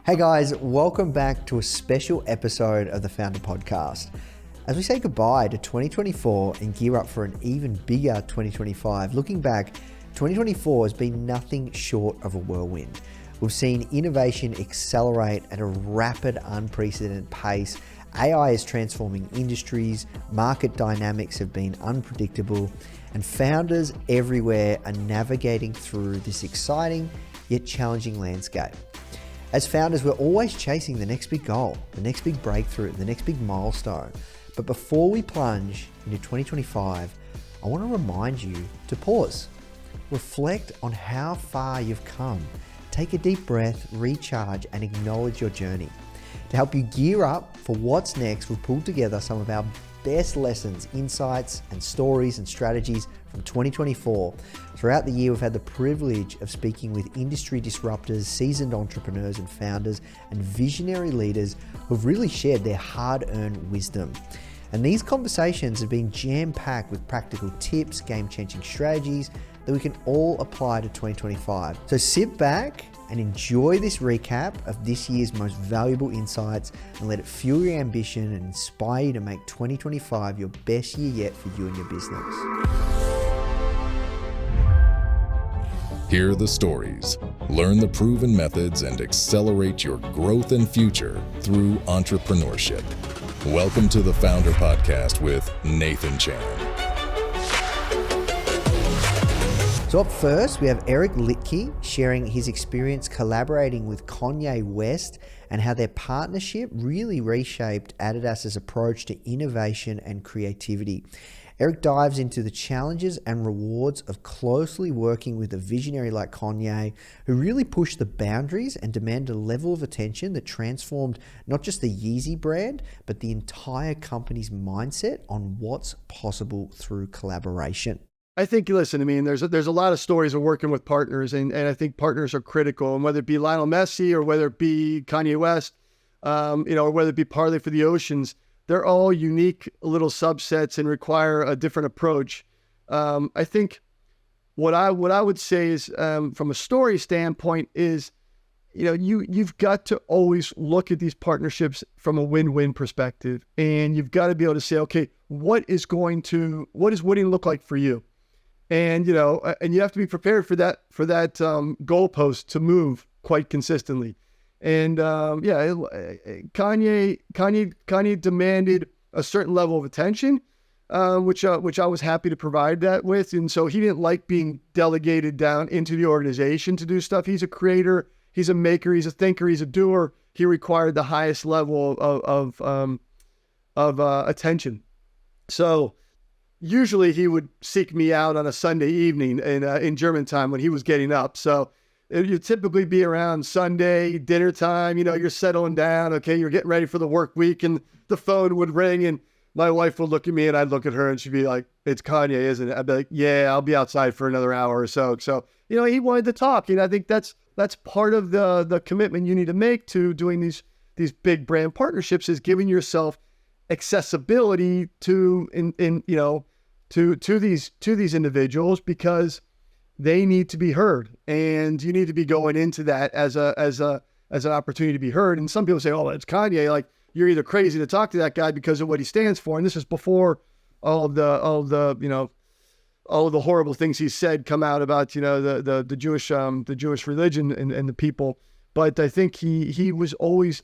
Hey guys, welcome back to a special episode of the Foundr Podcast. As we say goodbye to 2024 and gear up for an even bigger 2025, looking back, 2024 has been nothing short of a whirlwind. We've seen innovation accelerate at a rapid, unprecedented pace. AI is transforming industries, market dynamics have been unpredictable, and founders everywhere are navigating through this exciting yet challenging landscape. As founders, we're always chasing the next big goal, the next big breakthrough, the next big milestone. But before we plunge into 2025, I want to remind you to pause. Reflect on how far you've come. Take a deep breath, recharge, and acknowledge your journey. To help you gear up for what's next, we've pulled together some of our best lessons, insights, and stories and strategies from 2024. Throughout the year, we've had the privilege of speaking with industry disruptors, seasoned entrepreneurs and founders, and visionary leaders who've really shared their hard-earned wisdom. And these conversations have been jam-packed with practical tips, game-changing strategies that we can all apply to 2025. So sit back and enjoy this recap of this year's most valuable insights and let it fuel your ambition and inspire you to make 2025 your best year yet for you and your business. Hear the stories, learn the proven methods, and accelerate your growth and future through entrepreneurship. Welcome to the Foundr Podcast with Nathan Chan. So up first, we have Eric Litke sharing his experience collaborating with Kanye West and how their partnership really reshaped Adidas's approach to innovation and creativity. Eric dives into the challenges and rewards of closely working with a visionary like Kanye, who really pushed the boundaries and demanded a level of attention that transformed not just the Yeezy brand, but the entire company's mindset on what's possible through collaboration. I think, listen, I mean, there's a lot of stories of working with partners, and I think partners are critical. And whether it be Lionel Messi or whether it be Kanye West, or whether it be Parley for the Oceans, they're all unique little subsets and require a different approach. I think what I would say is, from a story standpoint, is you've got to always look at these partnerships from a win-win perspective, and you've got to be able to say, okay, what does winning look like for you? And, and you have to be prepared for that goalpost to move quite consistently. And, Kanye demanded a certain level of attention, which I was happy to provide that with. And so he didn't like being delegated down into the organization to do stuff. He's a creator, he's a maker, he's a thinker, he's a doer. He required the highest level of attention. So usually he would seek me out on a Sunday evening in German time when he was getting up. So you'd typically be around Sunday, dinner time, you're settling down, okay, you're getting ready for the work week, and the phone would ring, and my wife would look at me, and I'd look at her, and she'd be like, "It's Kanye, isn't it?" I'd be like, "Yeah, I'll be outside for another hour or so." So, he wanted to talk, and I think that's part of the commitment you need to make to doing these big brand partnerships, is giving yourself accessibility to these individuals, because they need to be heard, and you need to be going into that as an opportunity to be heard. And some people say, "Oh, it's Kanye. Like, you're either crazy to talk to that guy because of what he stands for." And this is before all of the horrible things he said come out about the Jewish religion and the people. But I think he was always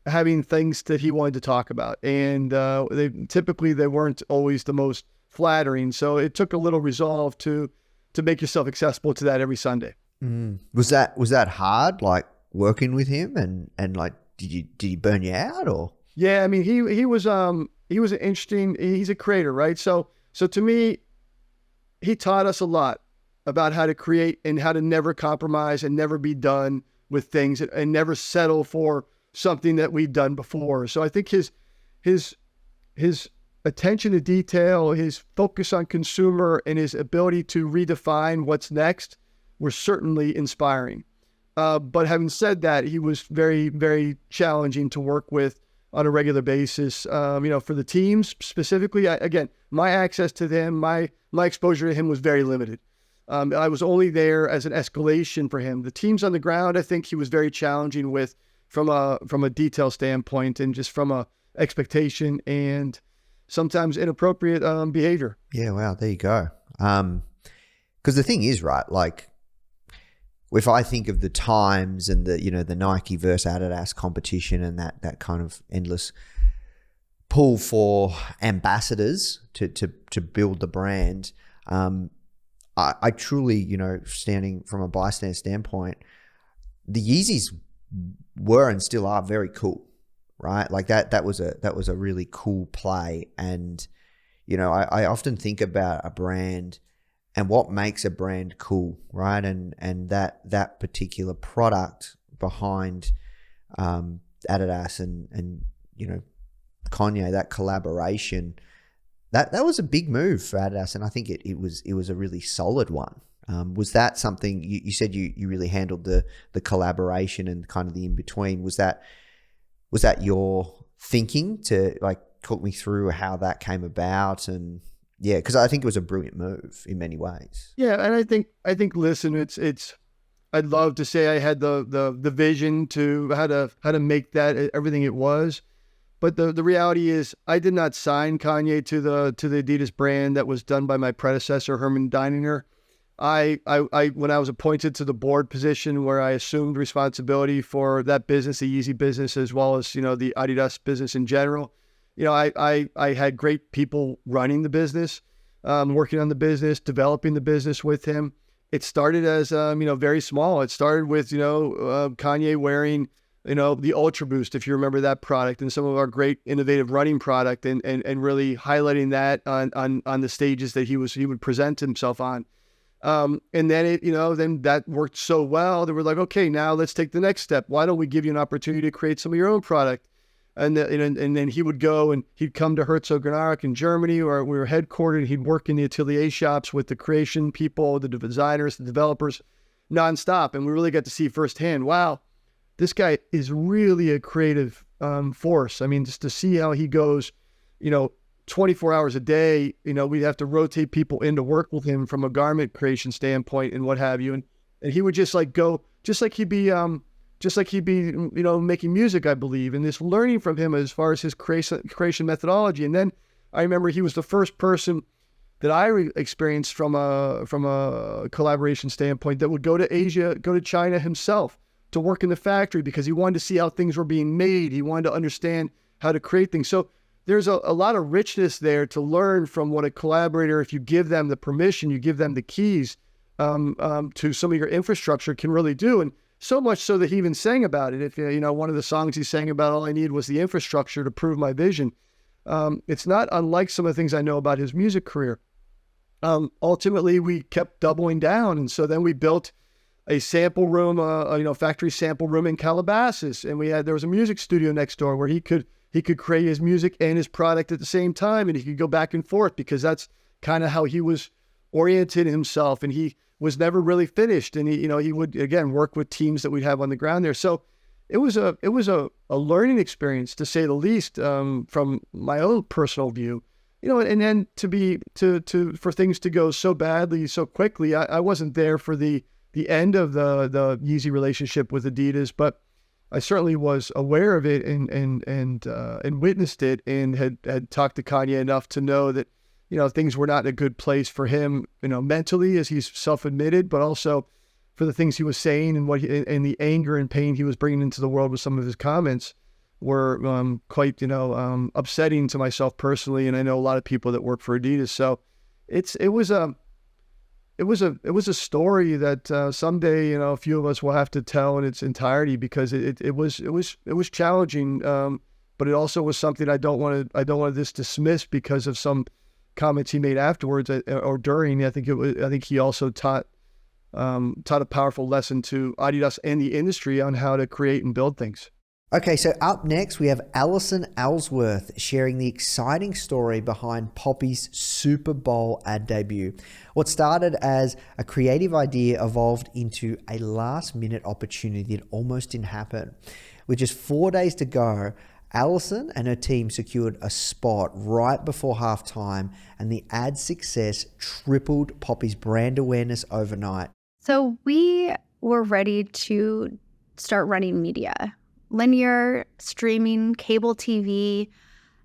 having things that he wanted to talk about, and they weren't always the most flattering. So it took a little resolve to make yourself accessible to that every Sunday. Was that hard, like working with him, and like did he burn you out, or? Yeah, I mean, he was an interesting. He's a creator, right? So to me, he taught us a lot about how to create and how to never compromise and never be done with things, and never settle for something that we've done before. So I think his attention to detail, his focus on consumer, and his ability to redefine what's next were certainly inspiring. But having said that, he was very, very challenging to work with on a regular basis. For the teams specifically, again, my access to them, my exposure to him was very limited. I was only there as an escalation for him. The teams on the ground, I think he was very challenging with from a detail standpoint and just from a expectation and sometimes inappropriate behavior. Yeah, wow, there you go. Because the thing is, right, like if I think of the times and the Nike versus Adidas competition and that kind of endless pull for ambassadors to build the brand, I truly, standing from a bystander standpoint, the Yeezys were and still are very cool, right? Like that was a really cool play. And, I often think about a brand and what makes a brand cool, right? And that particular product behind Adidas and Kanye, that collaboration, that was a big move for Adidas, and I think it was a really solid one. Was that something you said you really handled the collaboration and kind of the in between? Was that your thinking to like talk me through how that came about? And yeah, because I think it was a brilliant move in many ways. Yeah, and I think listen, it's I'd love to say I had the vision to how to make that everything it was. But the reality is I did not sign Kanye to the Adidas brand. That was done by my predecessor, Herman Deininger. I when I was appointed to the board position where I assumed responsibility for that business, the Yeezy business, as well as, the Adidas business in general, I had great people running the business, working on the business, developing the business with him. It started as, very small. It started with, Kanye wearing, the Ultra Boost, if you remember that product, and some of our great innovative running product and really highlighting that on the stages that he would present himself on. And then then that worked so well that we're like, okay, now let's take the next step. Why don't we give you an opportunity to create some of your own product? And then he would go and he'd come to Herzogenaurach in Germany, where we were headquartered. He'd work in the atelier shops with the creation people, the designers, the developers, nonstop. And we really got to see firsthand, wow, this guy is really a creative force. I mean, just to see how he goes, 24 hours a day, we'd have to rotate people in to work with him from a garment creation standpoint and what have you. And he would just like go, just like he'd be, making music, I believe, and this learning from him as far as his creation methodology. And then I remember he was the first person that I experienced from a collaboration standpoint that would go to Asia, go to China himself to work in the factory because he wanted to see how things were being made. He wanted to understand how to create things. So there's a lot of richness there to learn from what a collaborator, if you give them the permission, you give them the keys to some of your infrastructure, can really do. And so much so that he even sang about it. If one of the songs he sang about, all I need was the infrastructure to prove my vision. It's not unlike some of the things I know about his music career. Ultimately, we kept doubling down. And so then we built a sample room, factory sample room in Calabasas. And there was a music studio next door where he could create his music and his product at the same time. And he could go back and forth because that's kind of how he was oriented himself. And he was never really finished. And he would, again, work with teams that we'd have on the ground there. So it was a learning experience, to say the least, from my own personal view, and then for things to go so badly, so quickly. I wasn't there for the end of the Yeezy relationship with Adidas, but I certainly was aware of it and witnessed it, and had talked to Kanye enough to know that, things were not in a good place for him, mentally, as he's self-admitted, but also for the things he was saying and and the anger and pain he was bringing into the world with some of his comments were quite, upsetting to myself personally. And I know a lot of people that work for Adidas. So it was a story that someday, a few of us will have to tell in its entirety, because it was challenging. But it also was something I don't want to dismiss because of some comments he made afterwards or during. I think he also taught a powerful lesson to Adidas and the industry on how to create and build things. Okay, so up next we have Allison Ellsworth sharing the exciting story behind Poppy's Super Bowl ad debut. What started as a creative idea evolved into a last-minute opportunity that almost didn't happen. With just 4 days to go, Allison and her team secured a spot right before halftime, and the ad success tripled Poppy's brand awareness overnight. So we were ready to start running media, linear, streaming, cable TV.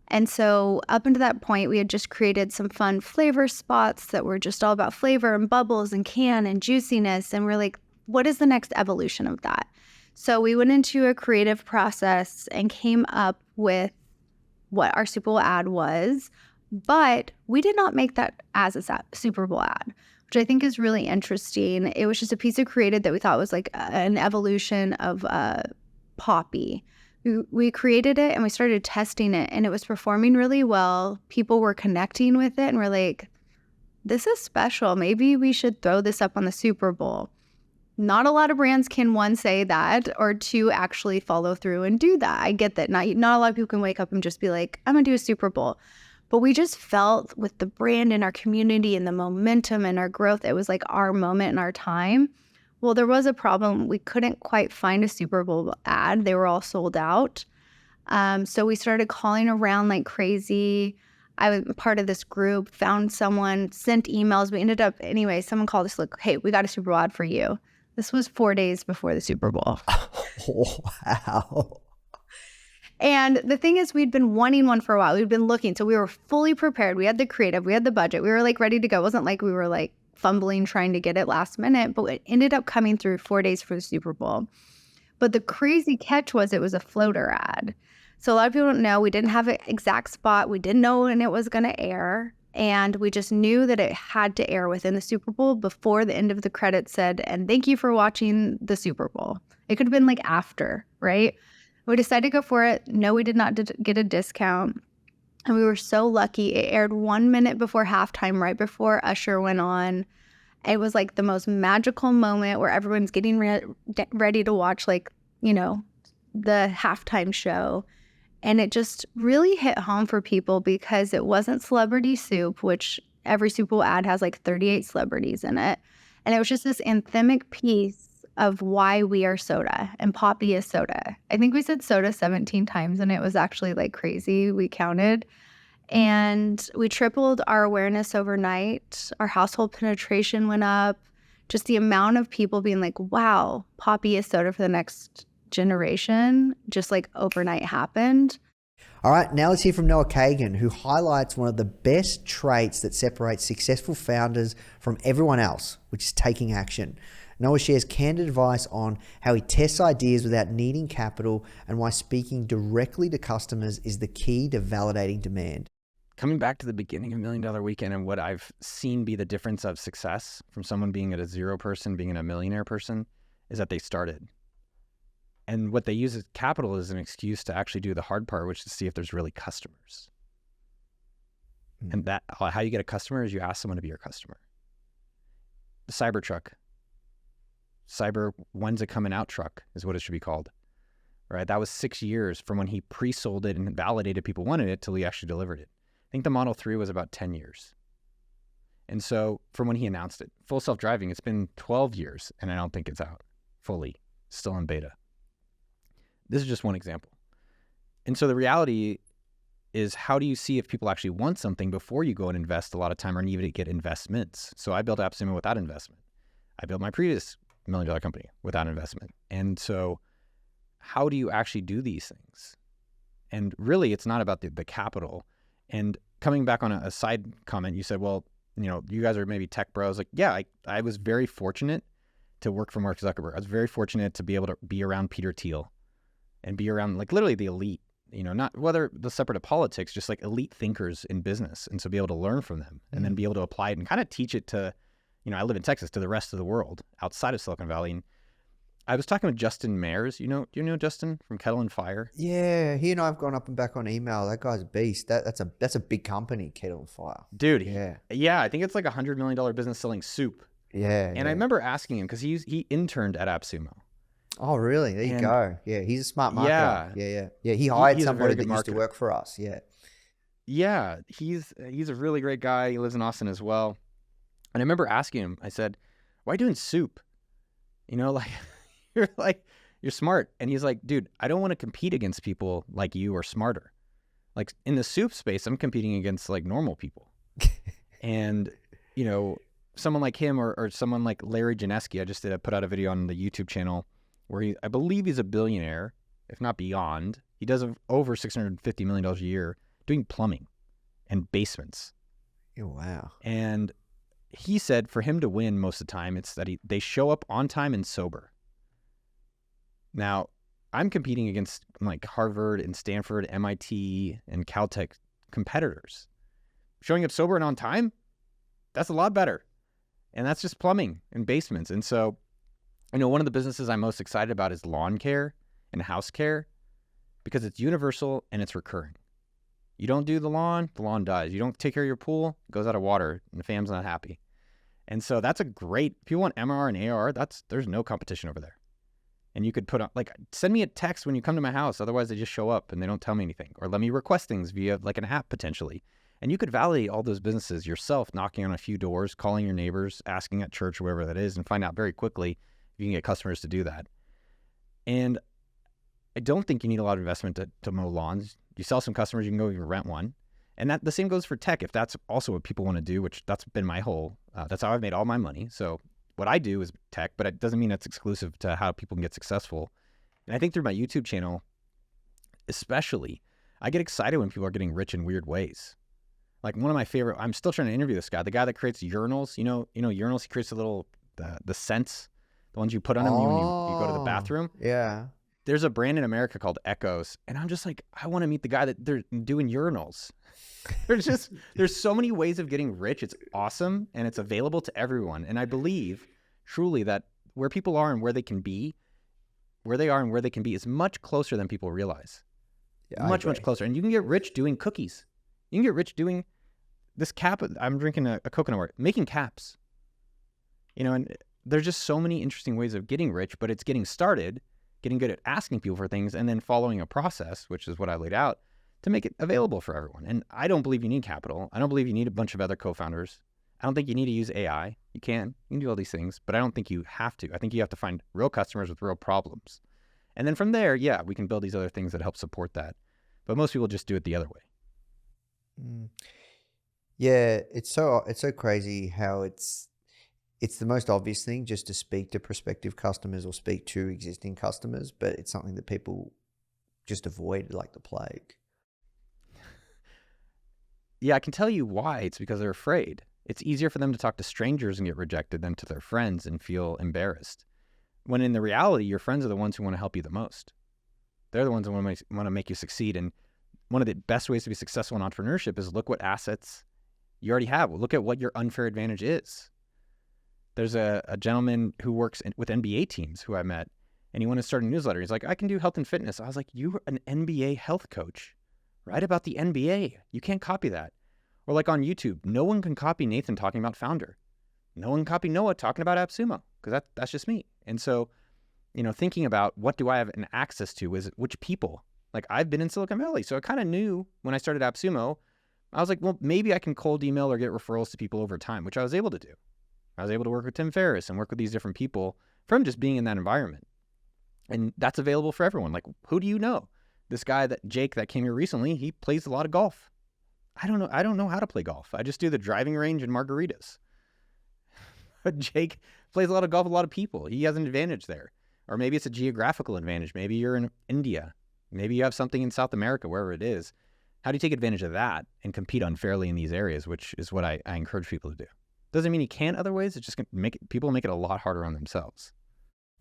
And so up until that point, we had just created some fun flavor spots that were just all about flavor and bubbles and can and juiciness. And we're like, what is the next evolution of that? So we went into a creative process and came up with what our Super Bowl ad was, but we did not make that as a Super Bowl ad, which I think is really interesting. It was just a piece of creative that we thought was like an evolution of Poppy. We created it and we started testing it, and it was performing really well. People were connecting with it, and we're like, this is special. Maybe we should throw this up on the Super Bowl. Not a lot of brands can, one, say that, or two, actually follow through and do that. I get that. Not a lot of people can wake up and just be like, I'm going to do a Super Bowl. But we just felt with the brand and our community and the momentum and our growth, it was like our moment and our time. Well, there was a problem. We couldn't quite find a Super Bowl ad. They were all sold out. So we started calling around like crazy. I was part of this group, found someone, sent emails. We ended up, anyway, someone called us, like, hey, we got a Super Bowl ad for you. This was 4 days before the Super Bowl. Oh, wow. And the thing is, we'd been wanting one for a while. We'd been looking. So we were fully prepared. We had the creative. We had the budget. We were like ready to go. It wasn't like we were like fumbling trying to get it last minute, but it ended up coming through 4 days for the Super Bowl. But the crazy catch was it was a floater ad. So a lot of people don't know. We didn't have an exact spot. We didn't know when it was going to air. And we just knew that it had to air within the Super Bowl before the end of the credits said, and thank you for watching the Super Bowl. It could have been like after, right? We decided to go for it. No, we did not get a discount. And we were so lucky. It aired 1 minute before halftime, right before Usher went on. It was like the most magical moment where everyone's getting ready to watch, like, you know, the halftime show. And it just really hit home for people because it wasn't celebrity soup, which every Super Bowl ad has like 38 celebrities in it. And it was just this anthemic piece of why we are soda and Poppy is soda. I think we said soda 17 times and it was actually like crazy. We counted. And we tripled our awareness overnight. Our household penetration went up. Just the amount of people being like, wow, Poppy is soda for the next generation, just like overnight happened. All right, now let's hear from Noah Kagan, who highlights one of the best traits that separates successful founders from everyone else, which is taking action. Noah shares candid advice on how he tests ideas without needing capital and why speaking directly to customers is the key to validating demand. Coming back to the beginning of $1 Million Weekend and what I've seen be the difference of success from someone being at a zero person, being a millionaire person, is that they started. And what they use as capital is an excuse to actually do the hard part, which is to see if there's really customers. And that how you get a customer is you ask someone to be your customer. The Cybertruck. Cyber, when's it coming out truck is what it should be called. Right? That was 6 years from when he pre-sold it and validated people wanted it till he actually delivered it. I think the Model 3 was about 10 years. And so from when he announced it, full self-driving, it's been 12 years and I don't think it's out fully, still in beta. This is just one example. And so the reality is, how do you see if people actually want something before you go and invest a lot of time or even get investments? So I built AppSumo without investment. I built my previous $1 million company without investment. And so how do you actually do these things? And really, it's not about the capital. And coming back on a side comment, you said, well, you know, you guys are maybe tech bros. Like, yeah, I was very fortunate to work for Mark Zuckerberg. I was very fortunate to be able to be around Peter Thiel and be around like literally the elite, you know, not whether the separate of politics, just like elite thinkers in business. And so be able to learn from them and then be able to apply it and kind of teach it to, you know, I live in Texas, to the rest of the world outside of Silicon Valley. And I was talking with Justin Mayers. Do you know Justin from Kettle and Fire? Yeah, he and I have gone up and back on email. That guy's a beast. That's a big company, Kettle and Fire. Dude, yeah, I think it's like $100 million business selling soup. Yeah. And I remember asking him because he interned at AppSumo. Oh, really? There you go. Yeah, he's a smart marketer. Yeah. He hired somebody that used to work for us. Yeah. Yeah, he's a really great guy. He lives in Austin as well. And I remember asking him, I said, why doing soup? You know, like, You're smart. And he's like, dude, I don't want to compete against people like you or smarter. Like in the soup space, I'm competing against like normal people. And, you know, someone like him or someone like Larry Janeski, I just put out a video on the YouTube channel where I believe he's a billionaire, if not beyond. He does over $650 million a year doing plumbing and basements. Oh, wow. And he said for him to win most of the time, it's that they show up on time and sober. Now, I'm competing against like Harvard and Stanford, MIT, and Caltech competitors. Showing up sober and on time, that's a lot better. And that's just plumbing and basements. And so, you know, one of the businesses I'm most excited about is lawn care and house care because it's universal and it's recurring. You don't do the lawn dies. You don't take care of your pool, it goes out of water, and the fam's not happy. And so that's a great, if you want MR and AR, there's no competition over there. And you could put on, like, send me a text when you come to my house. Otherwise, they just show up and they don't tell me anything. Or let me request things via like an app potentially. And you could validate all those businesses yourself, knocking on a few doors, calling your neighbors, asking at church, wherever that is, and find out very quickly if you can get customers to do that. And I don't think you need a lot of investment to mow lawns. You sell some customers, you can go even rent one. And that the same goes for tech. If that's also what people want to do, which that's been my whole, that's how I've made all my money. So what I do is tech, but it doesn't mean that's exclusive to how people can get successful. And I think through my YouTube channel, especially, I get excited when people are getting rich in weird ways. Like one of my favorite, I'm still trying to interview this guy, the guy that creates urinals. You know urinals, he creates the scents, the ones you put on them when you go to the bathroom. Yeah. There's a brand in America called Echoes, and I'm just like, I want to meet the guy that they're doing urinals. There's so many ways of getting rich. It's awesome, and it's available to everyone. And I believe truly that where people are and where they can be, where they are and where they can be is much closer than people realize. Yeah, much closer. And you can get rich doing cookies. You can get rich doing this cap. I'm drinking a coconut water, making caps. You know, and there's just so many interesting ways of getting rich, but it's getting started, getting good at asking people for things, and then following a process, which is what I laid out, to make it available for everyone. And I don't believe you need capital. I don't believe you need a bunch of other co-founders. I don't think you need to use AI. You can do all these things, but I don't think you have to. I think you have to find real customers with real problems. And then from there, yeah, we can build these other things that help support that. But most people just do it the other way. Yeah, it's so crazy how it's the most obvious thing just to speak to prospective customers or speak to existing customers, but it's something that people just avoid like the plague. Yeah, I can tell you why. It's because they're afraid. It's easier for them to talk to strangers and get rejected than to their friends and feel embarrassed. When in the reality, your friends are the ones who want to help you the most. They're the ones that want to make you succeed. And one of the best ways to be successful in entrepreneurship is look what assets you already have. Look at what your unfair advantage is. There's a gentleman who works with NBA teams who I met, and he wanted to start a newsletter. He's like, I can do health and fitness. I was like, you're an NBA health coach. Write about the NBA. You can't copy that. Or like on YouTube, no one can copy Nathan talking about Foundr. No one can copy Noah talking about AppSumo, because that's just me. And so, you know, thinking about what do I have an access to is which people. Like I've been in Silicon Valley, so I kind of knew when I started AppSumo, I was like, well, maybe I can cold email or get referrals to people over time, which I was able to do. I was able to work with Tim Ferriss and work with these different people from just being in that environment. And that's available for everyone. Like, who do you know? This guy, Jake that came here recently, he plays a lot of golf. I don't know how to play golf. I just do the driving range and margaritas. But Jake plays a lot of golf with a lot of people. He has an advantage there. Or maybe it's a geographical advantage. Maybe you're in India. Maybe you have something in South America, wherever it is. How do you take advantage of that and compete unfairly in these areas, which is what I encourage people to do. Doesn't mean you can't other ways. It's just going to people make it a lot harder on themselves.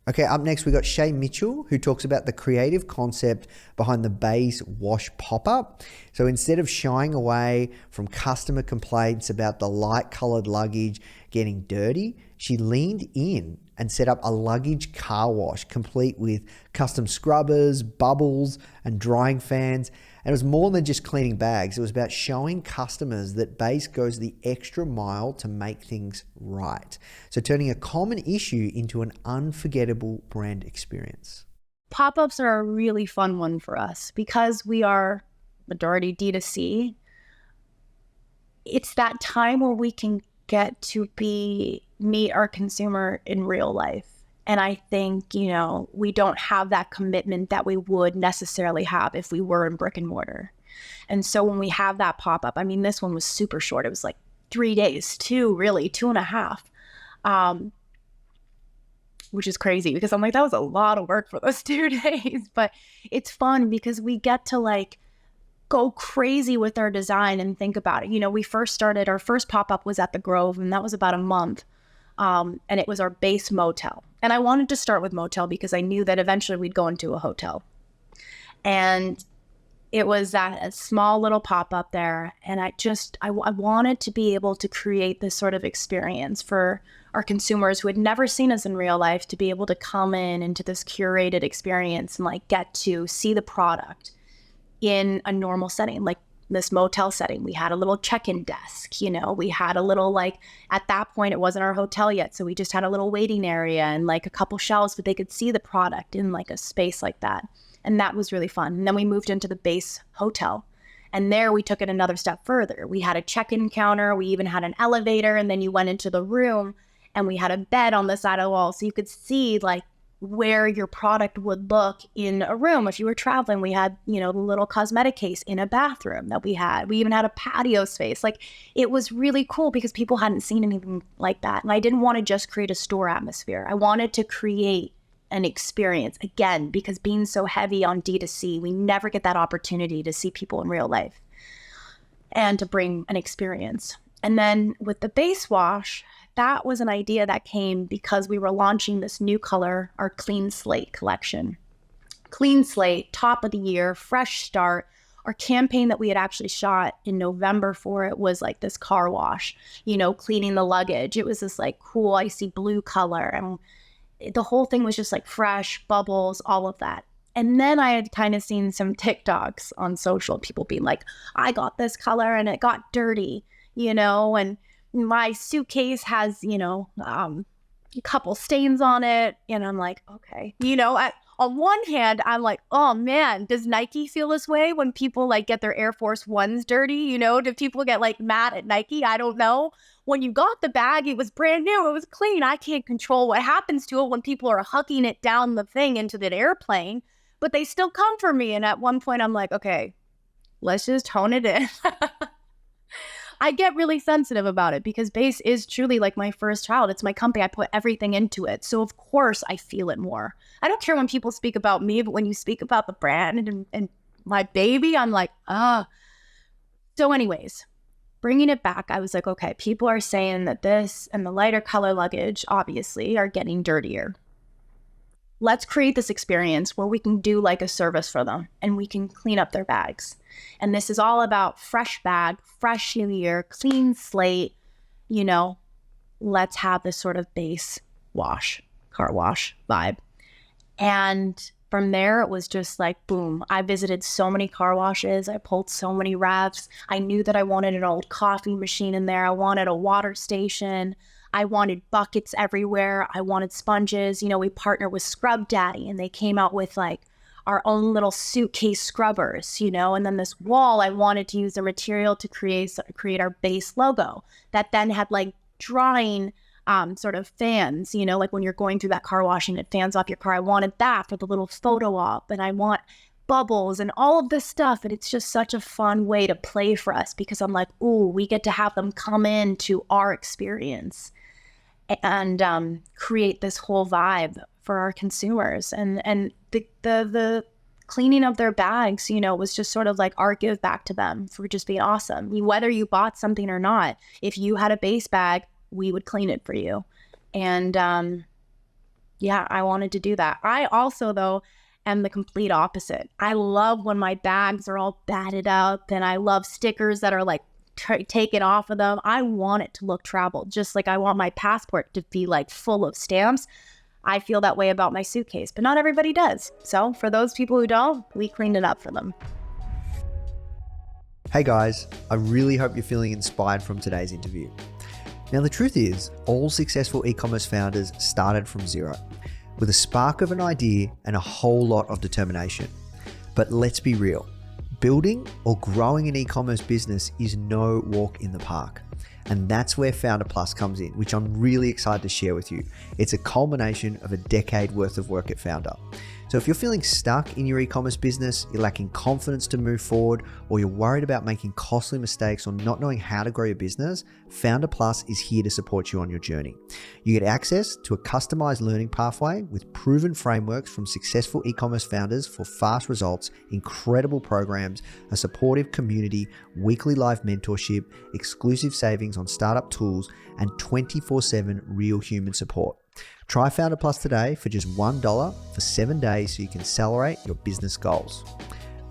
Okay, up next we got Shay Mitchell, who talks about the creative concept behind the Bays Wash pop-up. So instead of shying away from customer complaints about the light-coloured luggage getting dirty, she leaned in and set up a luggage car wash complete with custom scrubbers, bubbles, and drying fans. And it was more than just cleaning bags. It was about showing customers that Bays goes the extra mile to make things right. So turning a common issue into an unforgettable brand experience. Pop-ups are a really fun one for us because we are majority D2C. It's that time where we can get to meet our consumer in real life. And I think, we don't have that commitment that we would necessarily have if we were in brick and mortar. And so when we have that pop-up, I mean, this one was super short. It was like 3 days, 2.5, which is crazy because I'm like, that was a lot of work for those 2 days. But it's fun because we get to like go crazy with our design and think about it. We first started, our first pop-up was at the Grove, and that was about a month. And it was our base motel. And I wanted to start with motel because I knew that eventually we'd go into a hotel. And it was that a small little pop-up there. And I wanted to be able to create this sort of experience for our consumers who had never seen us in real life, to be able to come into this curated experience and like get to see the product in a normal setting, like this motel setting. We had a little check-in desk, we had a little, like, at that point it wasn't our hotel yet, so we just had a little waiting area and like a couple shelves, but they could see the product in like a space like that. And that was really fun. And then we moved into the base hotel, and there we took it another step further. We had a check-in counter, we even had an elevator, and then you went into the room and we had a bed on the side of the wall, so you could see like where your product would look in a room. If you were traveling, we had, the little cosmetic case in a bathroom that we had. We even had a patio space. Like, it was really cool because people hadn't seen anything like that. And I didn't want to just create a store atmosphere. I wanted to create an experience, again, because being so heavy on D2C, we never get that opportunity to see people in real life and to bring an experience. And then with the base wash, that was an idea that came because we were launching this new color, our Clean Slate collection. Clean Slate, top of the year, fresh start. Our campaign that we had actually shot in November for it was like this car wash, cleaning the luggage. It was this like cool icy blue color. And the whole thing was just like fresh, bubbles, all of that. And then I had kind of seen some TikToks on social, people being like, I got this color and it got dirty, and my suitcase has, a couple stains on it. And I'm like, okay. On one hand, I'm like, oh man, does Nike feel this way when people like get their Air Force Ones dirty? Do people get like mad at Nike? I don't know. When you got the bag, it was brand new. It was clean. I can't control what happens to it when people are hucking it down the thing into that airplane, but they still come for me. And at one point I'm like, okay, let's just tone it in. I get really sensitive about it because base is truly like my first child. It's my company. I put everything into it. So of course I feel it more. I don't care when people speak about me, but when you speak about the brand and my baby, I'm like, So anyways, bringing it back, I was like, okay, people are saying that this and the lighter color luggage obviously are getting dirtier. Let's create this experience where we can do like a service for them and we can clean up their bags. And this is all about fresh bag, fresh new year, clean slate, let's have this sort of base wash, car wash vibe. And from there, it was just like, boom. I visited so many car washes. I pulled so many revs. I knew that I wanted an old coffee machine in there. I wanted a water station. I wanted buckets everywhere. I wanted sponges. We partnered with Scrub Daddy, and they came out with like our own little suitcase scrubbers, and then this wall, I wanted to use the material to create our base logo that then had like drying sort of fans, like when you're going through that car wash and it fans off your car. I wanted that for the little photo op, and I want bubbles and all of this stuff. And it's just such a fun way to play for us because I'm like, ooh, we get to have them come into our experience and create this whole vibe for our consumers. And the cleaning of their bags, was just sort of like our give back to them for just being awesome. Whether you bought something or not, if you had a base bag, we would clean it for you. And I wanted to do that. I also, though, am the complete opposite. I love when my bags are all batted up, and I love stickers that are like taken off of them. I want it to look traveled, just like I want my passport to be like full of stamps. I feel that way about my suitcase, but not everybody does. So for those people who don't, we cleaned it up for them. Hey guys, I really hope you're feeling inspired from today's interview. Now the truth is, all successful e-commerce founders started from zero, with a spark of an idea and a whole lot of determination. But let's be real, building or growing an e-commerce business is no walk in the park. And that's where Foundr Plus comes in, which I'm really excited to share with you. It's a culmination of a decade worth of work at Foundr. So if you're feeling stuck in your e-commerce business, you're lacking confidence to move forward, or you're worried about making costly mistakes or not knowing how to grow your business, Foundr Plus is here to support you on your journey. You get access to a customized learning pathway with proven frameworks from successful e-commerce founders for fast results, incredible programs, a supportive community, weekly live mentorship, exclusive savings on startup tools, and 24/7 real human support. Try Foundr Plus today for just $1 for 7 days so you can accelerate your business goals.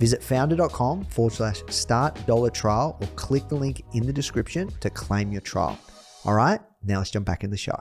Visit foundr.com/start $trial or click the link in the description to claim your trial. All right, now let's jump back in the show.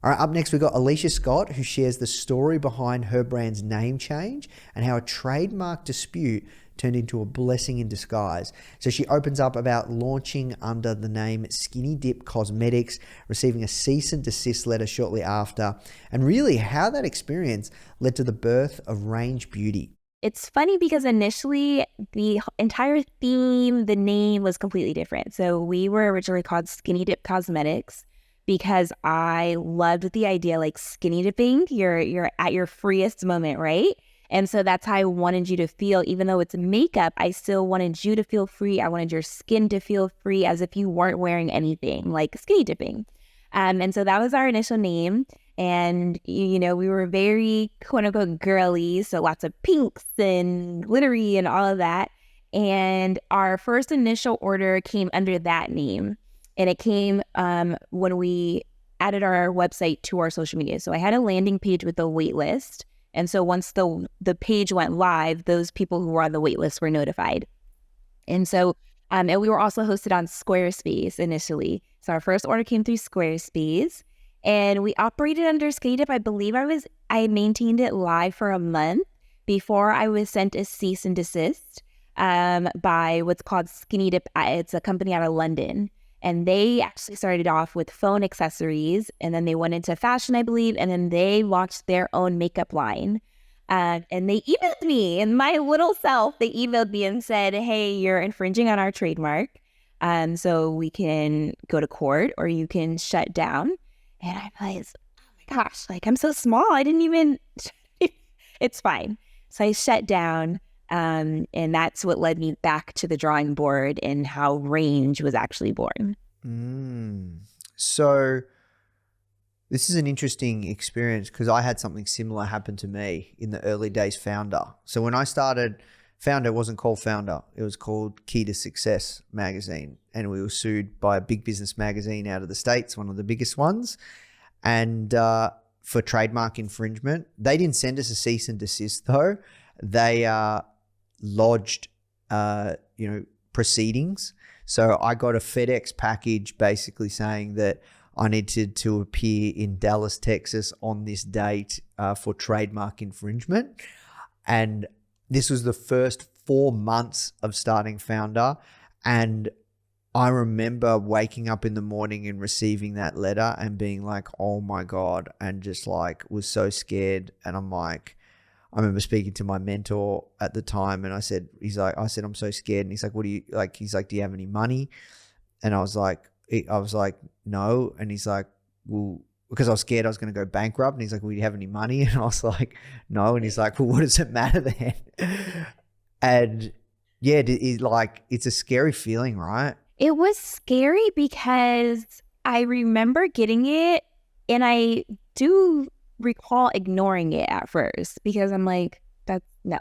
All right, up next we've got Alicia Scott, who shares the story behind her brand's name change and how a trademark dispute turned into a blessing in disguise. So she opens up about launching under the name Skinny Dip Cosmetics, receiving a cease and desist letter shortly after, and really how that experience led to the birth of Range Beauty. It's funny because initially the entire theme, the name was completely different. So we were originally called Skinny Dip Cosmetics because I loved the idea like skinny dipping. You're at your freest moment, right? And so that's how I wanted you to feel. Even though it's makeup, I still wanted you to feel free. I wanted your skin to feel free as if you weren't wearing anything, like skinny dipping. And so that was our initial name. And, you know, we were very quote unquote girly. So lots of pinks and glittery and all of that. And our first initial order came under that name. And it came when we added our website to our social media. So I had a landing page with a wait list. And so once the page went live, those people who were on the wait list were notified. And so, and we were also hosted on Squarespace initially. So our first order came through Squarespace and we operated under Skinny Dip. I believe I maintained it live for a month before I was sent a cease and desist by what's called Skinny Dip. It's a company out of London. And they actually started off with phone accessories, and then they went into fashion, I believe, and then they launched their own makeup line. And they emailed me, and my little self, they emailed me and said, hey, you're infringing on our trademark, so we can go to court or you can shut down. And I realized, oh my gosh, like I'm so small, I didn't even, it's fine. So I shut down. And that's what led me back to the drawing board and how Range was actually born. So this is an interesting experience because I had something similar happen to me in the early days Foundr. So when I started Foundr, it wasn't called Foundr. It was called Key to Success magazine. And we were sued by a big business magazine out of the States, one of the biggest ones. And for trademark infringement, they didn't send us a cease and desist though. They lodged, proceedings. So I got a FedEx package basically saying that I needed to appear in Dallas, Texas on this date for trademark infringement. And this was the first 4 months of starting Foundr. And I remember waking up in the morning and receiving that letter and being like, oh my God, and just like was so scared. And I'm like, I remember speaking to my mentor at the time and I said, I'm so scared. And he's like, what do you like? He's like, do you have any money? And I was like, no. And he's like, well, because I was scared I was going to go bankrupt. And he's like, well, do you have any money? And I was like, no. And he's like, well, what does it matter then? And yeah, it's a scary feeling, right? It was scary because I remember getting it and I do recall ignoring it at first because I'm like, that's no.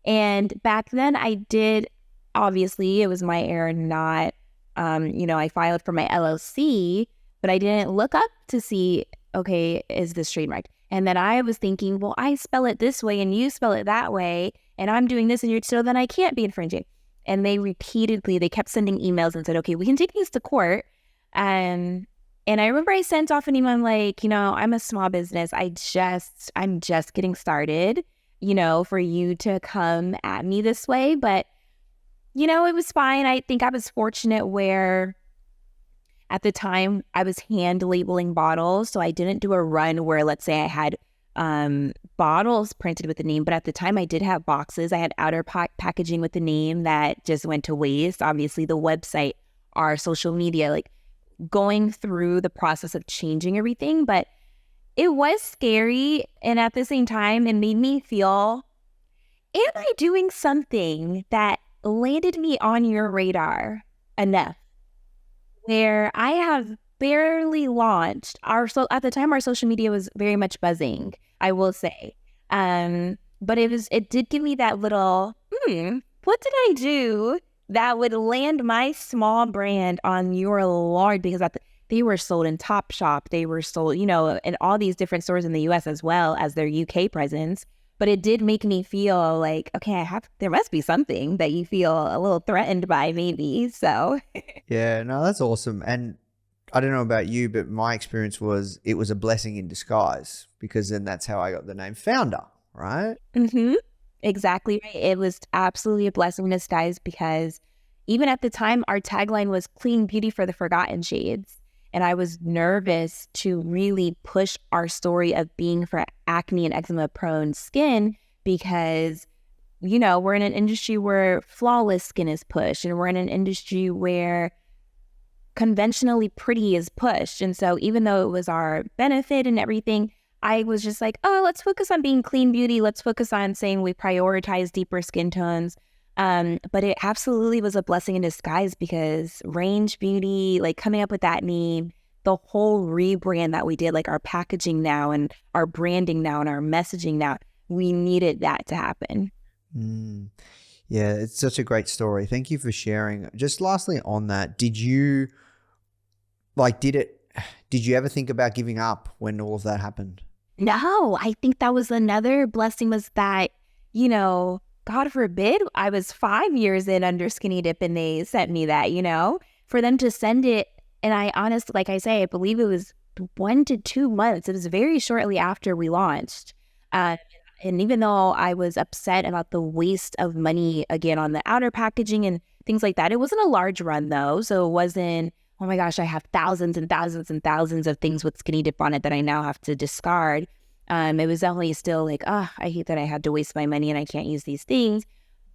And back then I did, obviously it was my error not, I filed for my LLC, but I didn't look up to see, okay, is this trademarked? And then I was thinking, well, I spell it this way and you spell it that way and I'm doing this and you're, so then I can't be infringing. And they kept sending emails and said, okay, we can take these to court. And I remember I sent off an email, I'm like, I'm a small business. I'm just getting started, for you to come at me this way. But, it was fine. I think I was fortunate where at the time I was hand labeling bottles. So I didn't do a run where, let's say I had bottles printed with the name. But at the time I did have boxes. I had outer packaging with the name that just went to waste. Obviously the website our social media, like going through the process of changing everything. But it was scary. And at the same time, it made me feel, am I doing something that landed me on your radar enough where I have barely launched at the time our social media was very much buzzing, I will say. But it did give me that little, what did I do that would land my small brand on your large, because they were sold in Topshop, they were sold, in all these different stores in the US as well as their UK presence. But it did make me feel like, okay, there must be something that you feel a little threatened by maybe. So Yeah, no, that's awesome. And I don't know about you, but my experience was it was a blessing in disguise, because then that's how I got the name Foundr, right? Mm-hmm. Exactly right. It was absolutely a blessing in disguise, because even at the time, our tagline was clean beauty for the forgotten shades. And I was nervous to really push our story of being for acne and eczema prone skin, because, we're in an industry where flawless skin is pushed, and we're in an industry where conventionally pretty is pushed. And so even though it was our benefit and everything, I was just like, oh, let's focus on being clean beauty. Let's focus on saying we prioritize deeper skin tones. But it absolutely was a blessing in disguise, because Range Beauty, like coming up with that name, the whole rebrand that we did, like our packaging now and our branding now and our messaging now, we needed that to happen. Yeah, it's such a great story. Thank you for sharing. Just lastly on that, did you ever think about giving up when all of that happened? No, I think that was another blessing, was that, God forbid, I was 5 years in under Skinny Dip and they sent me that, for them to send it. And I honestly, like I say, I believe it was 1 to 2 months. It was very shortly after we launched. And even though I was upset about the waste of money, again, on the outer packaging and things like that, it wasn't a large run though. So it wasn't, oh my gosh, I have thousands and thousands and thousands of things with Skinny Dip on it that I now have to discard. It was definitely still like, I hate that I had to waste my money and I can't use these things.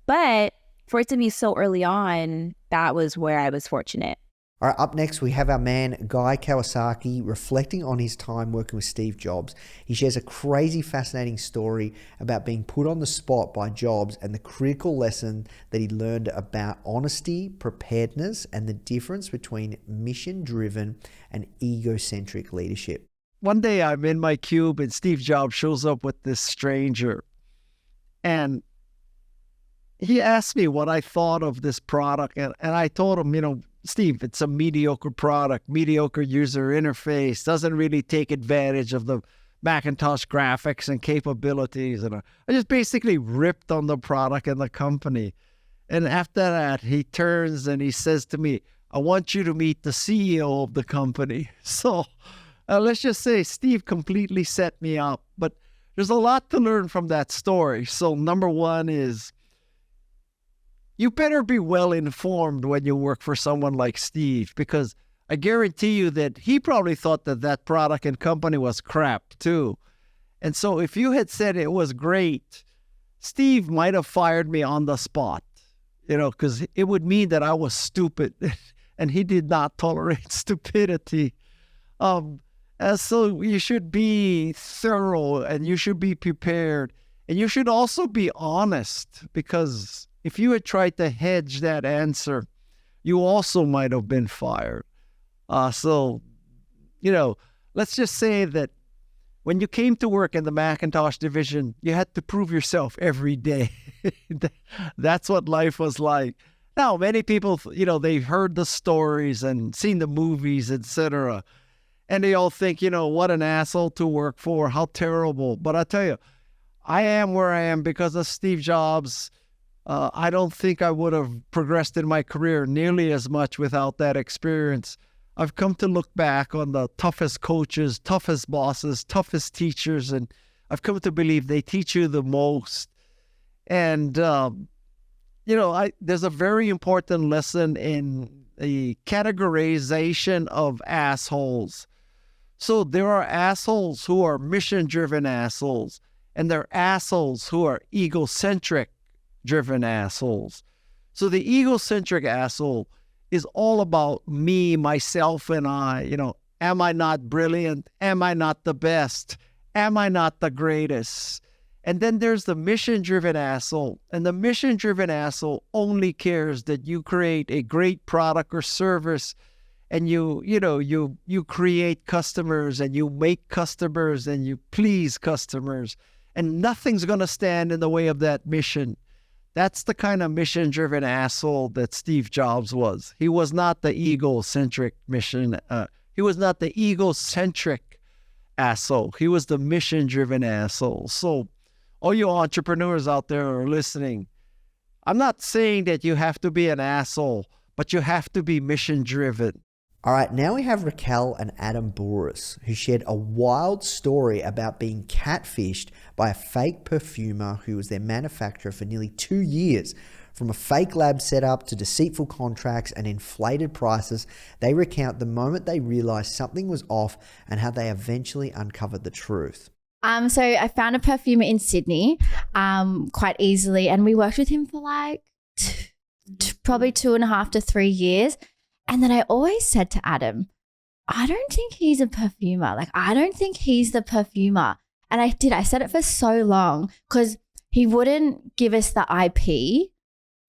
But for it to be so early on, that was where I was fortunate. All right, up next, we have our man, Guy Kawasaki, reflecting on his time working with Steve Jobs. He shares a crazy, fascinating story about being put on the spot by Jobs and the critical lesson that he learned about honesty, preparedness, and the difference between mission-driven and egocentric leadership. One day I'm in my cube and Steve Jobs shows up with this stranger. And he asked me what I thought of this product. And I told him, Steve, it's a mediocre product, mediocre user interface, doesn't really take advantage of the Macintosh graphics and capabilities. And I just basically ripped on the product and the company. And after that, he turns and he says to me, I want you to meet the CEO of the company. So let's just say Steve completely set me up. But there's a lot to learn from that story. So number one is, you better be well informed when you work for someone like Steve, because I guarantee you that he probably thought that product and company was crap too. And so if you had said it was great, Steve might have fired me on the spot, because it would mean that I was stupid and he did not tolerate stupidity. And so you should be thorough and you should be prepared, and you should also be honest, because if you had tried to hedge that answer, you also might have been fired. So, let's just say that when you came to work in the Macintosh division, you had to prove yourself every day. That's what life was like. Now, many people, they've heard the stories and seen the movies, etc. And they all think, what an asshole to work for, how terrible. But I tell you, I am where I am because of Steve Jobs. I don't think I would have progressed in my career nearly as much without that experience. I've come to look back on the toughest coaches, toughest bosses, toughest teachers, and I've come to believe they teach you the most. And, there's a very important lesson in the categorization of assholes. So there are assholes who are mission-driven assholes, and there are assholes who are egocentric driven assholes. So the egocentric asshole is all about me, myself, and I. Am I not brilliant? Am I not the best? Am I not the greatest? And then there's the mission-driven asshole. And the mission-driven asshole only cares that you create a great product or service, and you create customers, and you make customers, and you please customers. And nothing's going to stand in the way of that mission. That's the kind of mission-driven asshole that Steve Jobs was. He was not the egocentric he was not the egocentric asshole. He was the mission-driven asshole. So all you entrepreneurs out there are listening, I'm not saying that you have to be an asshole, but you have to be mission-driven. All right, now we have Raquel and Adam Boris, who shared a wild story about being catfished by a fake perfumer who was their manufacturer for nearly 2 years. From a fake lab setup to deceitful contracts and inflated prices, they recount the moment they realized something was off and how they eventually uncovered the truth. So I found a perfumer in Sydney quite easily, and we worked with him for like probably 2.5 to 3 years. And then I always said to Adam, I don't think he's a perfumer. Like, I don't think he's the perfumer. And I said it for so long because he wouldn't give us the IP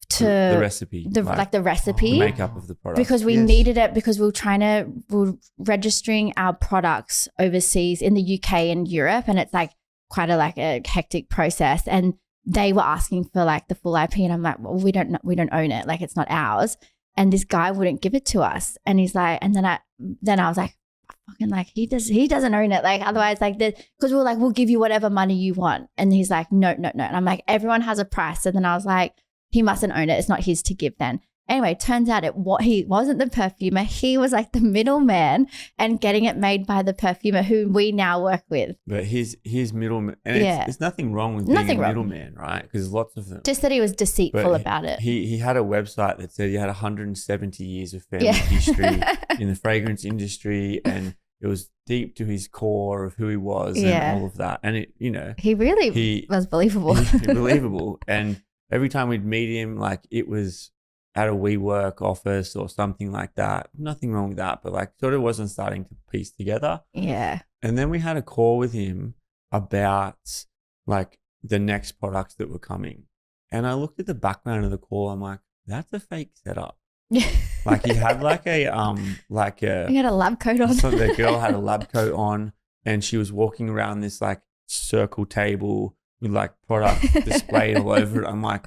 to the recipe, the recipe, the makeup of the product, because we needed it, because we were registering our products overseas in the UK and Europe, and it's like quite a hectic process. And they were asking for like the full IP, and I'm like, well, we don't own it, like it's not ours. And this guy wouldn't give it to us, and he's like, and then I was like, fucking like he doesn't own it, like otherwise like this, because we were like, we'll give you whatever money you want, and he's like, no, and I'm like, everyone has a price. And then I was like, he mustn't own it, it's not his to give then. Anyway, turns out he wasn't the perfumer. He was like the middleman and getting it made by the perfumer who we now work with. But his middleman, and there's nothing wrong with being a middleman, right? Because lots of them. Just that he was deceitful about it. He had a website that said he had 170 years of family history in the fragrance industry, and it was deep to his core of who he was and all of that. And he really was believable. Believable. And every time we'd meet him, like it was at a WeWork office or something like that. Nothing wrong with that, but like sort of wasn't starting to piece together. Yeah. And then we had a call with him about like the next products that were coming. And I looked at the background of the call. I'm like, that's a fake setup. Like he had he had a lab coat on. So the girl had a lab coat on, and she was walking around this like circle table with like product displayed all over it. I'm like,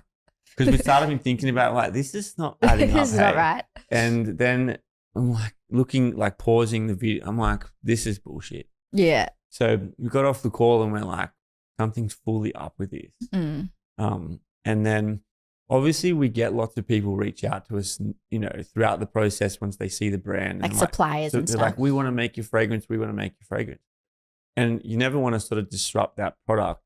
because we started thinking about like, this is not adding up. This is not right. And then I'm like pausing the video. I'm like, this is bullshit. Yeah. So we got off the call and we're like, something's fully up with this. Mm. And then obviously we get lots of people reach out to us, throughout the process once they see the brand. Like suppliers and stuff. They're like, we want to make your fragrance. We want to make your fragrance. And you never want to sort of disrupt that product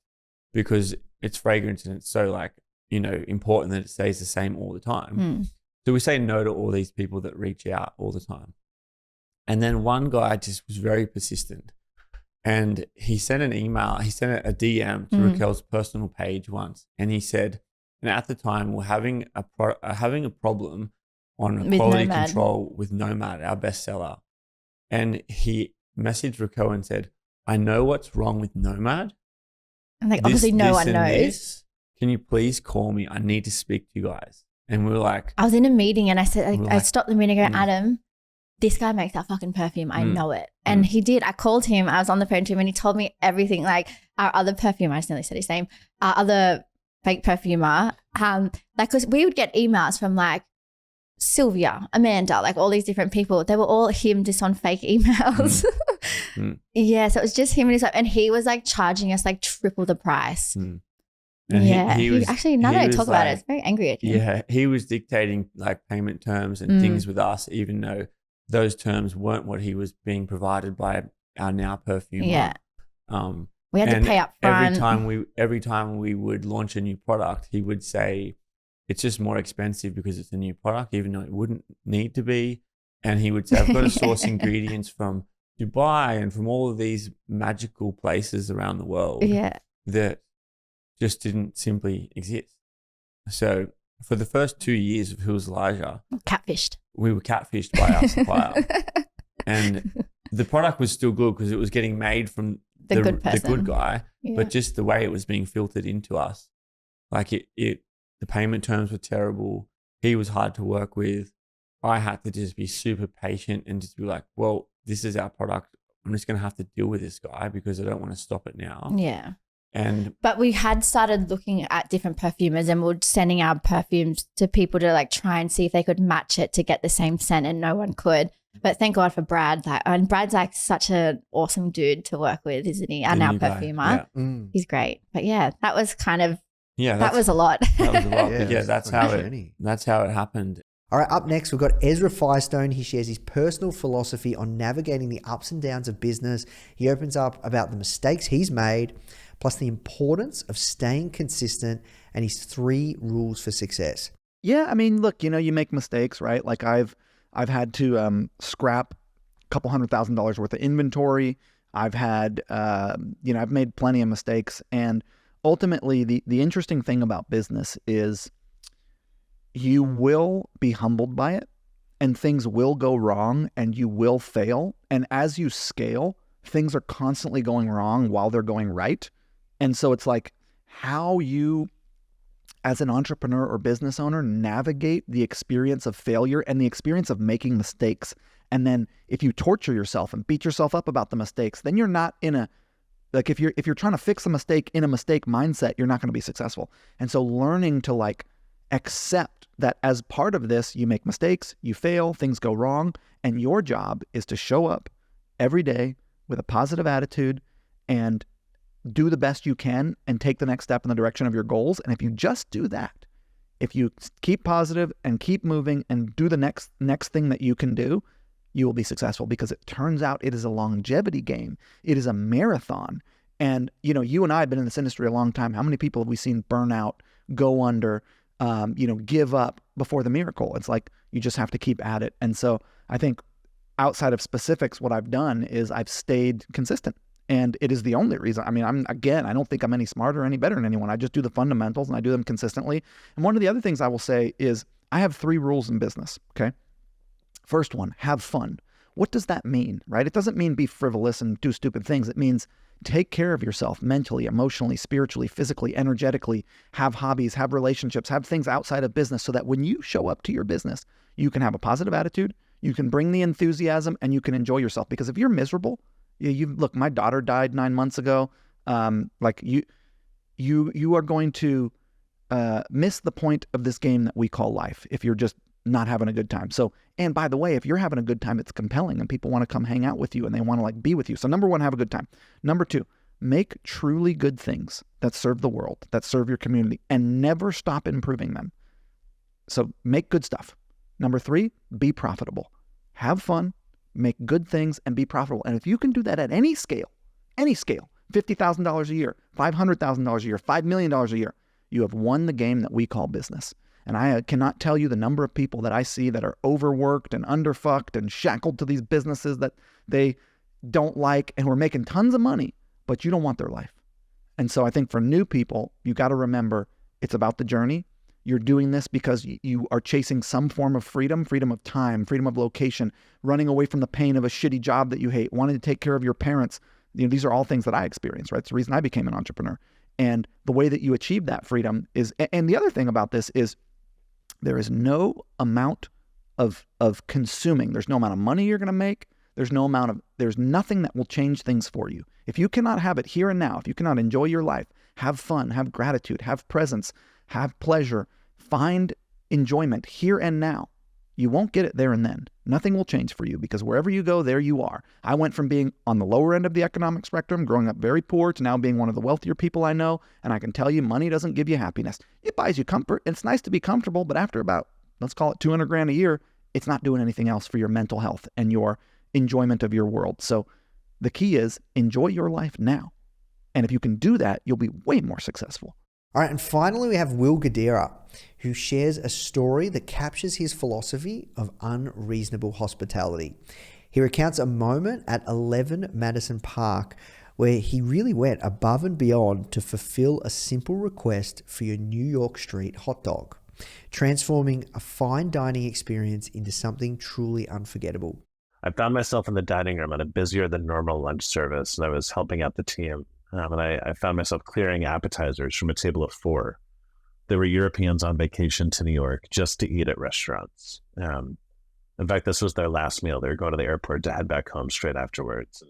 because it's fragrance and it's so like, important that it stays the same all the time. Mm. So we say no to all these people that reach out all the time. And then one guy just was very persistent, and he sent an email. He sent a DM to Raquel's personal page once, and he said, and at the time we're having a problem on quality control with Nomad, our bestseller. And he messaged Raquel and said, I know what's wrong with Nomad. And like, obviously no one knows. Can you please call me? I need to speak to you guys. And we were like, I was in a meeting and I said, I stopped the meeting and go, Adam, this guy makes that fucking perfume. I know it. And he did. I called him. I was on the phone to him and he told me everything. Like our other perfumer, I just nearly said his name, our other fake perfumer. Because we would get emails from like Sylvia, Amanda, like all these different people. They were all him just on fake emails. Yeah. So it was just him and his, and he was like charging us like triple the price. And he was, actually, now that I talk about it, it's very angry at him. Yeah, he was dictating like payment terms and things with us, even though those terms weren't what he was being provided by our now perfumer. Yeah. We had to pay up front. Every time we would launch a new product, he would say, it's just more expensive because it's a new product, even though it wouldn't need to be. And he would say, I've got to source ingredients from Dubai and from all of these magical places around the world that just didn't simply exist. So for the first 2 years of Who Was Elijah, Catfished. we were catfished by our supplier. And the product was still good because it was getting made from The good person. the good guy, Yeah. but just the way it was being filtered into us, like the payment terms were terrible. He was hard to work with. I had to just be super patient and just be like, well, this is our product. I'm just going to have to deal with this guy because I don't want to stop it now. Yeah. But we had started looking at different perfumers and we were sending our perfumes to people to like try and see if they could match it to get the same scent, and no one could. But thank God for Brad. And Brad's like such an awesome dude to work with, isn't he? And our perfumer. Yeah. He's great. But yeah, that was kind of, Yeah, that was a lot. That was a lot. Yeah, Yeah, that's how it happened. All right, up next, we've got Ezra Firestone. He shares his personal philosophy on navigating the ups and downs of business. He opens up about the mistakes he's made, plus the importance of staying consistent and his 3 rules for success. Yeah, I mean, look, you make mistakes, right? Like I've had to scrap a couple $100,000 worth of inventory. I've had, I've made plenty of mistakes. And ultimately, the interesting thing about business is you will be humbled by it, and things will go wrong, and you will fail. And as you scale, things are constantly going wrong while they're going right. And so it's like how you, as an entrepreneur or business owner, navigate the experience of failure and the experience of making mistakes. And then if you torture yourself and beat yourself up about the mistakes, then you're not in a, like if you're trying to fix a mistake in a mistake mindset, you're not going to be successful. And so learning to like accept that as part of this, you make mistakes, you fail, things go wrong, and your job is to show up every day with a positive attitude and do the best you can and take the next step in the direction of your goals. And if you just do that, if you keep positive and keep moving and do the next thing that you can do, you will be successful, because it turns out it is a longevity game. It is a marathon. And, you and I have been in this industry a long time. How many people have we seen burn out, go under, give up before the miracle? It's like, you just have to keep at it. And so I think outside of specifics, what I've done is I've stayed consistent. And it is the only reason. I mean, I don't think I'm any smarter or any better than anyone. I just do the fundamentals and I do them consistently. And one of the other things I will say is I have 3 rules in business, okay? First one, have fun. What does that mean, right? It doesn't mean be frivolous and do stupid things. It means take care of yourself mentally, emotionally, spiritually, physically, energetically, have hobbies, have relationships, have things outside of business, so that when you show up to your business, you can have a positive attitude, you can bring the enthusiasm, and you can enjoy yourself. Because if you're miserable, look, my daughter died 9 months ago. You are going to miss the point of this game that we call life if you're just not having a good time. So, and by the way, if you're having a good time, it's compelling and people want to come hang out with you and they want to be with you. So number 1, have a good time. Number 2, make truly good things that serve the world, that serve your community, and never stop improving them. So make good stuff. Number 3, be profitable. Have fun, make good things, and be profitable. And if you can do that at any scale, $50,000 a year, $500,000 a year, $5 million a year, you have won the game that we call business. And I cannot tell you the number of people that I see that are overworked and underfucked and shackled to these businesses that they don't like and who are making tons of money, but you don't want their life. And so I think for new people, you got to remember it's about the journey. You're doing this because you are chasing some form of freedom of time, freedom of location, running away from the pain of a shitty job that you hate, wanting to take care of your parents. These are all things that I experienced, right? It's the reason I became an entrepreneur. And the way that you achieve that freedom is, and the other thing about this is, there is no amount of consuming. There's no amount of money you're going to make. There's nothing that will change things for you. If you cannot have it here and now, if you cannot enjoy your life, have fun, have gratitude, have presence, have pleasure, find enjoyment here and now, you won't get it there and then. Nothing will change for you, because wherever you go, there you are. I went from being on the lower end of the economic spectrum, growing up very poor, to now being one of the wealthier people I know. And I can tell you, money doesn't give you happiness. It buys you comfort. It's nice to be comfortable, but after about, let's call it 200 grand a year, it's not doing anything else for your mental health and your enjoyment of your world. So the key is enjoy your life now. And if you can do that, you'll be way more successful. All right, and finally we have Will Gardar, who shares a story that captures his philosophy of unreasonable hospitality. He recounts a moment at 11 Madison Park where he really went above and beyond to fulfill a simple request for your New York street hot dog. transforming a fine dining experience into something truly unforgettable. I found myself in the dining room at a busier than normal lunch service, and I was helping out the team. And I found myself clearing appetizers from a table of 4. There were Europeans on vacation to New York just to eat at restaurants. In fact, this was their last meal. They were going to the airport to head back home straight afterwards.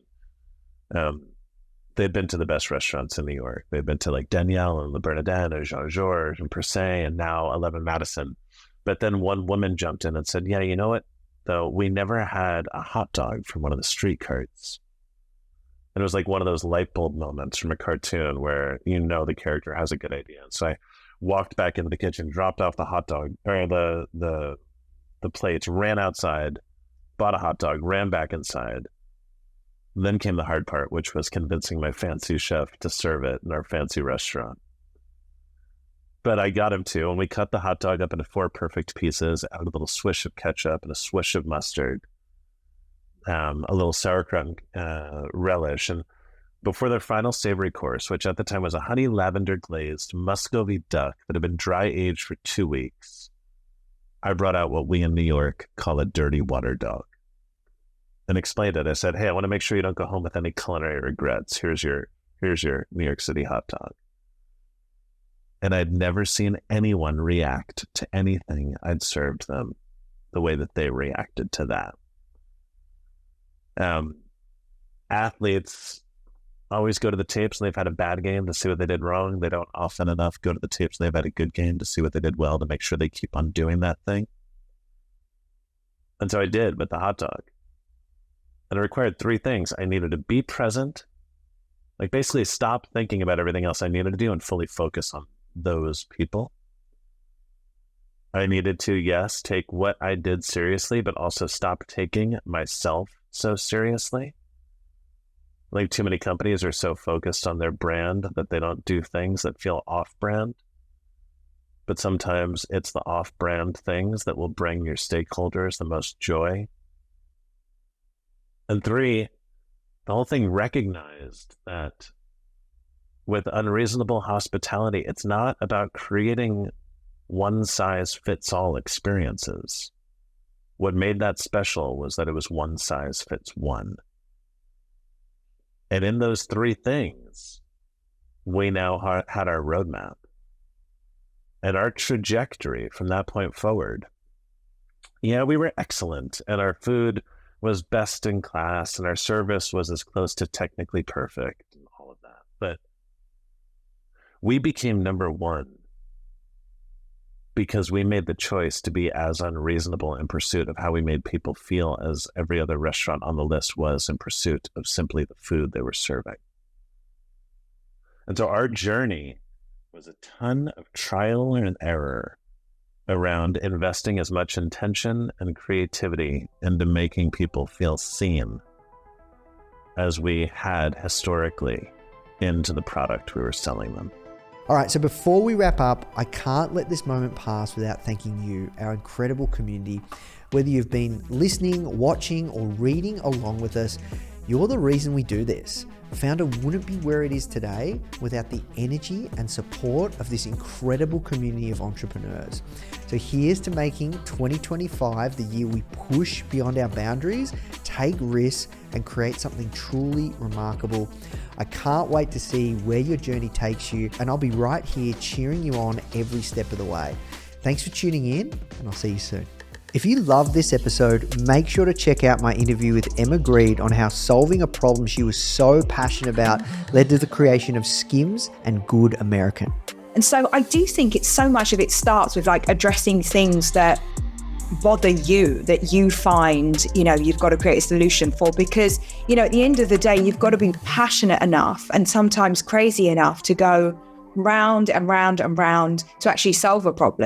They'd been to the best restaurants in New York. They'd been to like Danielle and Le Bernardin and Jean-Georges and Per Se and now 11 Madison. But then one woman jumped in and said, yeah, you know what? Though we never had a hot dog from one of the street carts. And it was like one of those light bulb moments from a cartoon where you know the character has a good idea. And so I walked back into the kitchen, dropped off the hot dog or the plates, ran outside, bought a hot dog, ran back inside. Then came the hard part, which was convincing my fancy chef to serve it in our fancy restaurant. But I got him to, and we cut the hot dog up into 4 perfect pieces, added a little swish of ketchup and a swish of mustard, a little sauerkraut relish. And before their final savory course, which at the time was a honey lavender glazed Muscovy duck that had been dry aged for 2 weeks, I brought out what we in New York call a dirty water dog and explained it. I said, hey, I want to make sure you don't go home with any culinary regrets. Here's your New York City hot dog. And I'd never seen anyone react to anything I'd served them the way that they reacted to that. Athletes always go to the tapes when they've had a bad game to see what they did wrong. They don't often enough go to the tapes when they've had a good game to see what they did well, to make sure they keep on doing that thing. And so I did with the hot dog. And it required 3 things. I needed to be present, like basically stop thinking about everything else I needed to do and fully focus on those people. I needed to, yes, take what I did seriously, but also stop taking myself so seriously. Like too many companies are so focused on their brand that they don't do things that feel off-brand. But sometimes it's the off-brand things that will bring your stakeholders the most joy. And 3, the whole thing recognized that with unreasonable hospitality, it's not about creating one-size-fits-all experiences. What made that special was that it was one-size-fits-one. And in those 3 things, we now had our roadmap. And our trajectory from that point forward, yeah, we were excellent, and our food was best in class, and our service was as close to technically perfect, and all of that. But we became number 1 because we made the choice to be as unreasonable in pursuit of how we made people feel as every other restaurant on the list was in pursuit of simply the food they were serving. And so our journey was a ton of trial and error around investing as much intention and creativity into making people feel seen as we had historically into the product we were selling them. All right, so before we wrap up, I can't let this moment pass without thanking you, our incredible community. Whether you've been listening, watching, or reading along with us, you're the reason we do this. Foundr wouldn't be where it is today without the energy and support of this incredible community of entrepreneurs. So here's to making 2025 the year we push beyond our boundaries, take risks, and create something truly remarkable. I can't wait to see where your journey takes you, and I'll be right here cheering you on every step of the way. Thanks for tuning in, and I'll see you soon. If you love this episode, make sure to check out my interview with Emma Greed on how solving a problem she was so passionate about led to the creation of Skims and Good American. And so I do think it's so much of it starts with like addressing things that bother you, that you find, you've got to create a solution for, because, at the end of the day, you've got to be passionate enough and sometimes crazy enough to go round and round and round to actually solve a problem.